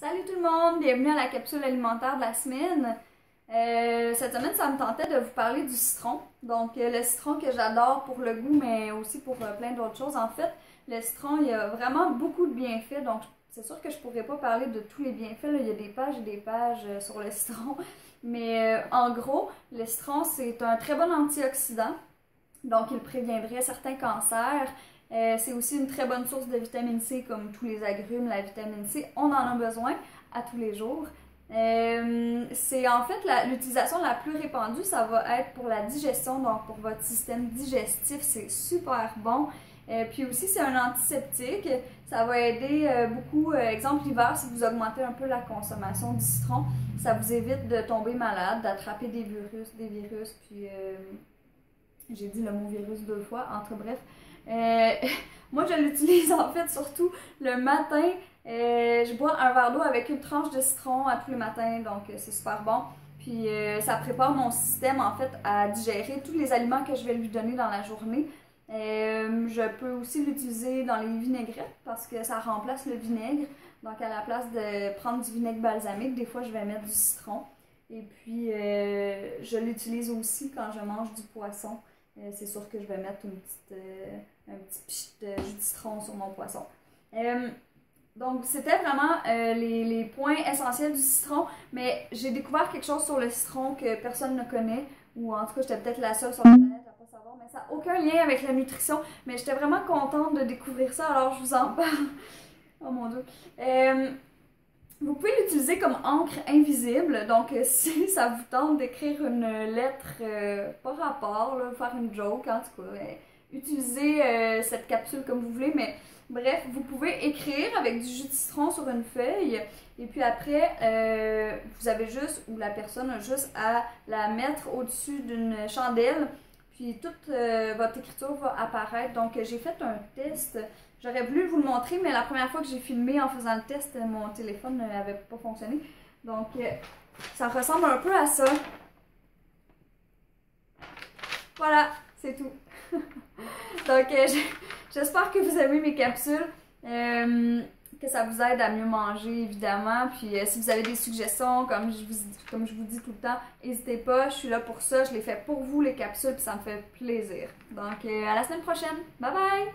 Salut tout le monde, bienvenue à la capsule alimentaire de la semaine. Cette semaine, ça me tentait de vous parler du citron. Donc, le citron que j'adore pour le goût, mais aussi pour plein d'autres choses. En fait, le citron, il y a vraiment beaucoup de bienfaits. Donc, c'est sûr que je ne pourrais pas parler de tous les bienfaits. Là. Il y a des pages et des pages sur le citron. Mais en gros, le citron, c'est un très bon antioxydant. Donc, il préviendrait certains cancers. C'est aussi une très bonne source de vitamine C, comme tous les agrumes, la vitamine C, on en a besoin à tous les jours. C'est en fait l'utilisation la plus répandue, ça va être pour la digestion, donc pour votre système digestif, c'est super bon. Puis aussi, c'est un antiseptique, ça va aider beaucoup, exemple l'hiver, si vous augmentez un peu la consommation du citron, ça vous évite de tomber malade, d'attraper des virus, puis j'ai dit le mot virus 2 fois, entre bref. Moi, je l'utilise en fait surtout le matin. Je bois un verre d'eau avec une tranche de citron à tous les matins, donc c'est super bon. Puis ça prépare mon système en fait à digérer tous les aliments que je vais lui donner dans la journée. Je peux aussi l'utiliser dans les vinaigrettes parce que ça remplace le vinaigre. Donc à la place de prendre du vinaigre balsamique, des fois je vais mettre du citron. Et puis je l'utilise aussi quand je mange du poisson. C'est sûr que je vais mettre un petit pchit de jus de citron sur mon poisson. Donc, c'était vraiment les points essentiels du citron, mais j'ai découvert quelque chose sur le citron que personne ne connaît, ou en tout cas, j'étais peut-être la seule sur la planète à pas savoir, mais ça n'a aucun lien avec la nutrition, mais j'étais vraiment contente de découvrir ça, alors je vous en parle. Oh mon Dieu. Vous pouvez l'utiliser comme encre invisible, donc si ça vous tente d'écrire une lettre par rapport, là, faire une joke en tout cas, utilisez cette capsule comme vous voulez, mais bref, vous pouvez écrire avec du jus de citron sur une feuille, et puis après, vous avez juste, ou la personne a juste à la mettre au-dessus d'une chandelle, puis toute votre écriture va apparaître. Donc j'ai fait un test. J'aurais voulu vous le montrer, mais la première fois que j'ai filmé en faisant le test, mon téléphone n'avait pas fonctionné. Donc, ça ressemble un peu à ça. Voilà, c'est tout. Donc, j'espère que vous aimez mes capsules, que ça vous aide à mieux manger, évidemment. Puis, si vous avez des suggestions, comme je vous dis tout le temps, n'hésitez pas, je suis là pour ça. Je les fais pour vous, les capsules, puis ça me fait plaisir. Donc, à la semaine prochaine. Bye bye!